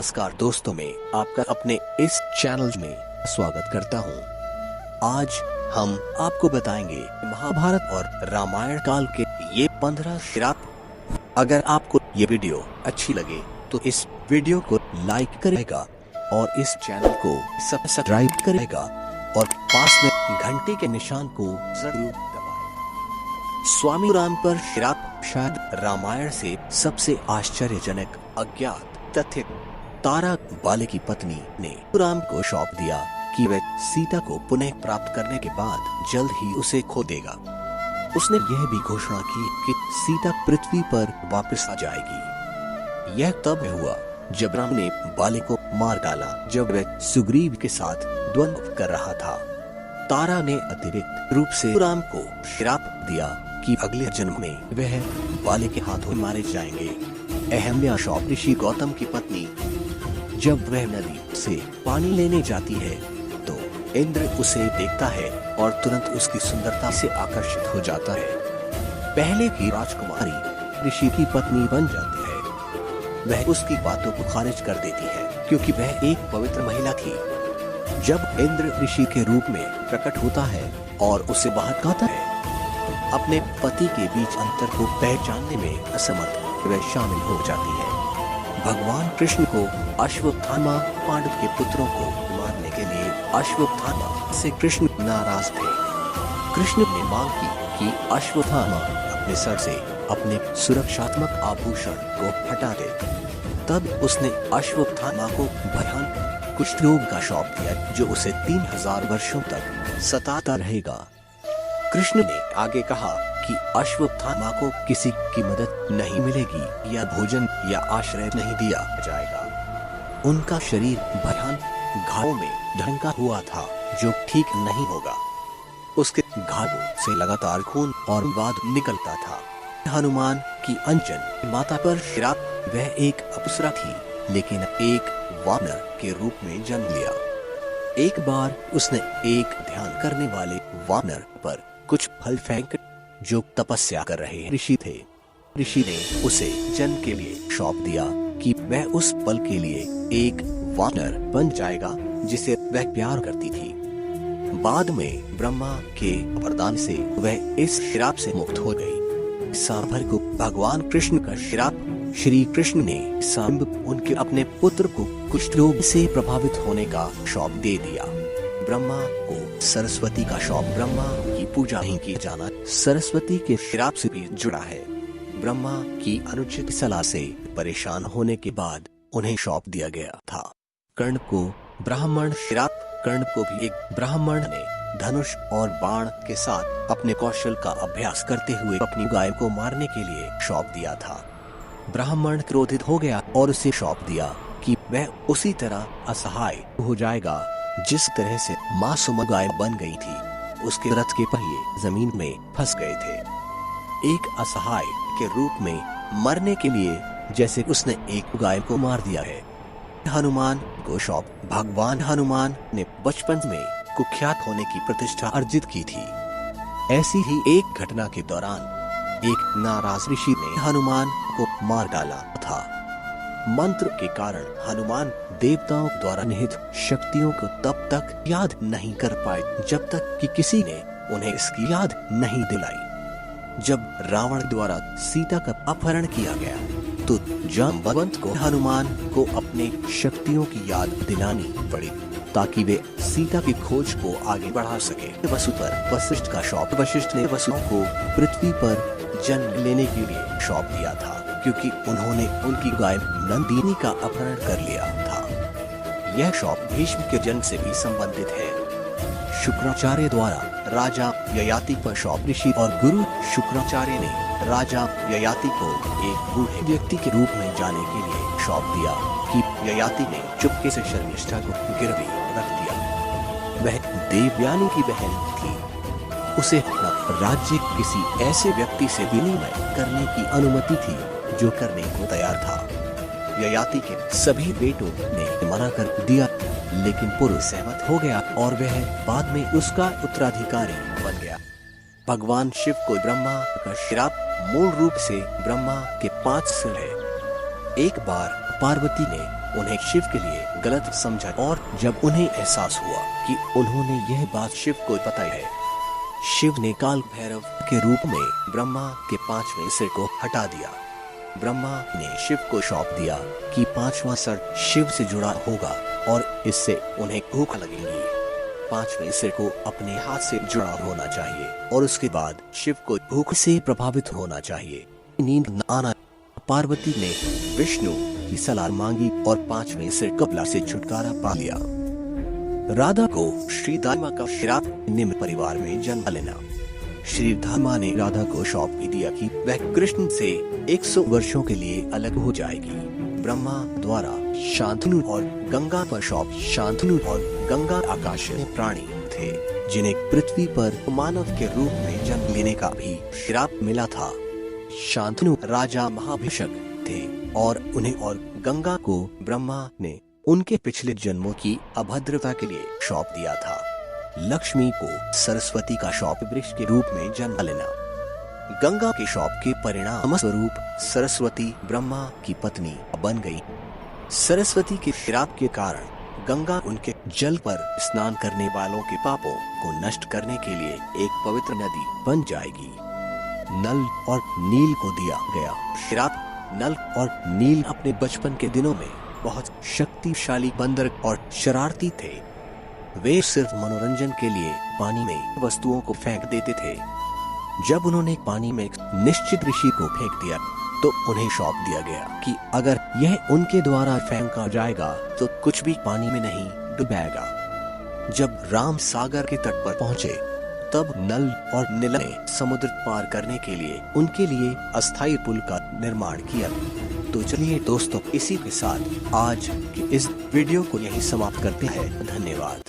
नमस्कार दोस्तों, मैं आपका अपने इस चैनल में स्वागत करता हूं। आज हम आपको बताएंगे महाभारत और रामायण काल के ये 15 श्राप। अगर आपको ये वीडियो अच्छी लगे तो इस वीडियो को लाइक करेगा और इस चैनल को सब्सक्राइब करेगा और पास में घंटे के निशान को जरूर दबाएं। स्वामी राम पर श्राप शायद रामायण से सबसे आश्चर्यजनक अज्ञात तथ्य। तारा बाले की पत्नी ने राम को सौंप दिया कि वह सीता को पुनः प्राप्त करने के बाद जल्द ही उसे खो देगा। उसने यह भी घोषणा की कि सीता पृथ्वी पर वापस आ जाएगी। यह तब हुआ जब राम ने बाले को मार डाला जब वह सुग्रीव के साथ द्वंद्व कर रहा था। तारा ने अतिरिक्त रूप से राम को श्राप दिया कि अगले जन्म में वह बाले के हाथों मारे जाएंगे। अहल्या शौप ऋषि गौतम की पत्नी जब वह नदी से पानी लेने जाती है तो इंद्र उसे देखता है और तुरंत उसकी सुंदरता से आकर्षित हो जाता है। पहले की राजकुमारी ऋषि की पत्नी बन जाती है। वह उसकी बातों को खारिज कर देती है क्योंकि वह एक पवित्र महिला थी। जब इंद्र ऋषि के रूप में प्रकट होता है और उसे बाहर कहता है, अपने पति के बीच अंतर को पहचानने में असमर्थ वह शामिल हो जाती है। भगवान कृष्ण को अश्वत्थामा पांडव के पुत्रों को मारने के लिए अश्वत्थामा से कृष्ण नाराज थे। कृष्ण ने मांग की कि अश्वत्थामा अपने सर से अपने सुरक्षात्मक आभूषण को हटा दे। तब उसने अश्वत्थामा को भयानक कुष्ठ रोग का श्राप दिया जो उसे 3000 वर्षों तक सताता रहेगा। कृष्ण ने आगे कहा कि अश्वत्थामा को किसी की मदद नहीं मिलेगी या भोजन या आश्रय नहीं दिया जाएगा। उनका शरीर भयानक घावों में ढंका हुआ था जो ठीक नहीं होगा। उसके घावों से लगातार खून और वाद निकलता था। हनुमान की अंजन माता पर श्राप। वह एक अप्सरा थी लेकिन एक वानर के रूप में जन्म लिया। एक बार उसने एक ध्यान करने वाले वानर पर कुछ फल फेंक जो तपस्या कर रहे ऋषि थे। ऋषि ने उसे जन्म के लिए श्राप दिया कि वह उस पल के लिए एक वानर बन जाएगा जिसे वह प्यार करती थी। बाद में ब्रह्मा के वरदान से वह इस श्राप से मुक्त हो गई। सांभर को भगवान कृष्ण का श्राप। श्री कृष्ण ने सांब उनके अपने पुत्र को कुष्ठ रोग से प्रभावित होने का श्राप दे दिया। ब्रह्मा को सरस्वती का श्राप। ब्रह्मा की पूजा नहीं की जाना सरस्वती के श्राप से भी जुड़ा है। ब्रह्मा की अनुचित सलाह से परेशान होने के बाद उन्हें श्राप दिया गया था। कर्ण को ब्राह्मण श्राप। कर्ण को भी एक ब्राह्मण ने धनुष और बाण के साथ अपने कौशल का अभ्यास करते हुए अपनी गाय को मारने के लिए श्राप दिया था। ब्राह्मण क्रोधित हो गया और उसे श्राप दिया कि वह उसी तरह असहाय हो जाएगा जिस तरह से माँ सुमा गाय बन गई थी। उसके रथ के पहिए जमीन में फंस गए थे। एक असहाय के रूप में मरने के लिए जैसे उसने एक गाय को मार दिया है। हनुमान को श्राप। भगवान हनुमान ने बचपन में कुख्यात होने की प्रतिष्ठा अर्जित की थी। ऐसी ही एक घटना के दौरान एक नाराज ऋषि ने हनुमान को मार डाला था। मंत्र के कारण हनुमान देवताओं द्वारा निहित शक्तियों को तब तक याद नहीं कर पाए जब तक कि किसी ने उन्हें इसकी याद नहीं दिलाई। जब रावण द्वारा सीता का अपहरण किया गया तो जाम्बवंत को हनुमान को अपने शक्तियों की याद दिलानी पड़ी ताकि वे सीता की खोज को आगे बढ़ा सके। वसु पर वशिष्ठ का श्राप। वशिष्ठ ने वसु को पृथ्वी पर जन्म लेने के लिए श्राप दिया था क्योंकि उन्होंने उनकी गाय नंदिनी का अपहरण कर लिया था। यह श्राप भीष्म के जन्म से भी संबंधित है। शुक्राचार्य द्वारा राजा ययाति पर श्राप। ऋषि और गुरु शुक्राचार्य ने राजा ययाति को एक बूढ़े व्यक्ति के रूप में जाने के लिए श्राप दिया कि ययाति ने चुपके से शर्मिष्ठा को गिरवी रख दिया। वह देवयानी की बहन थी। उसे अपना राज्य किसी ऐसे व्यक्ति से विनिमय करने की अनुमति थी जो करने को तैयार था। ययाति के सभी बेटों ने मना कर दिया लेकिन पुरुष सहमत हो गया और वह बाद में उसका उत्तराधिकारी बन गया। भगवान शिव को ब्रह्मा का श्राप। मूल रूप से ब्रह्मा के 5 सिर है। एक बार पार्वती ने उन्हें शिव के लिए गलत समझा और जब उन्हें एहसास हुआ कि उन्होंने यह बात शिव को बताई है, शिव ने काल भैरव के रूप में ब्रह्मा के 5वें सिर को हटा दिया। ब्रह्मा ने शिव को सौंप दिया कि 5वां सिर शिव से जुड़ा होगा और इससे उन्हें भूख लगेगी। 5वें सिर को अपने हाथ से जुड़ा होना चाहिए और उसके बाद शिव को भूख से प्रभावित होना चाहिए। नींद न आना। पार्वती ने विष्णु की सलाह मांगी और 5वें सिर कपिला से छुटकारा पा लिया। राधा को श्री दामा का श्राप निम्न परिवार में जन्म लेना। श्री धामा ने राधा को सौंप भी दिया कि वह कृष्ण से 100 वर्षों के लिए अलग हो जाएगी। ब्रह्मा द्वारा शांतनु और गंगा पर सौंप। शांतनु और गंगा आकाश में प्राणी थे जिन्हें पृथ्वी पर मानव के रूप में जन्म लेने का भी श्राप मिला था। शांतनु राजा महाभिषक थे और उन्हें और गंगा को ब्रह्मा ने उनके पिछले जन्मों की अभद्रता के लिए सौंप दिया था। लक्ष्मी को सरस्वती का शाप वृक्ष के रूप में जन्म लेना। गंगा के शाप के परिणाम स्वरूप सरस्वती ब्रह्मा की पत्नी बन गई। सरस्वती के श्राप के कारण गंगा उनके जल पर स्नान करने वालों के पापों को नष्ट करने के लिए एक पवित्र नदी बन जाएगी। नल और नील को दिया गया श्राप। नल और नील अपने बचपन के दिनों में बहुत शक्तिशाली बंदर और शरारती थे। वे सिर्फ मनोरंजन के लिए पानी में वस्तुओं को फेंक देते थे। जब उन्होंने पानी में एक निश्चित ऋषि को फेंक दिया तो उन्हें सौंप दिया गया कि अगर यह उनके द्वारा फेंका जाएगा तो कुछ भी पानी में नहीं डूबेगा। जब राम सागर के तट पर पहुंचे तब नल और नील ने समुद्र पार करने के लिए उनके लिए अस्थायी पुल का निर्माण किया। तो चलिए दोस्तों, इसी के साथ आज की इस वीडियो को यहीं समाप्त करते हैं। धन्यवाद।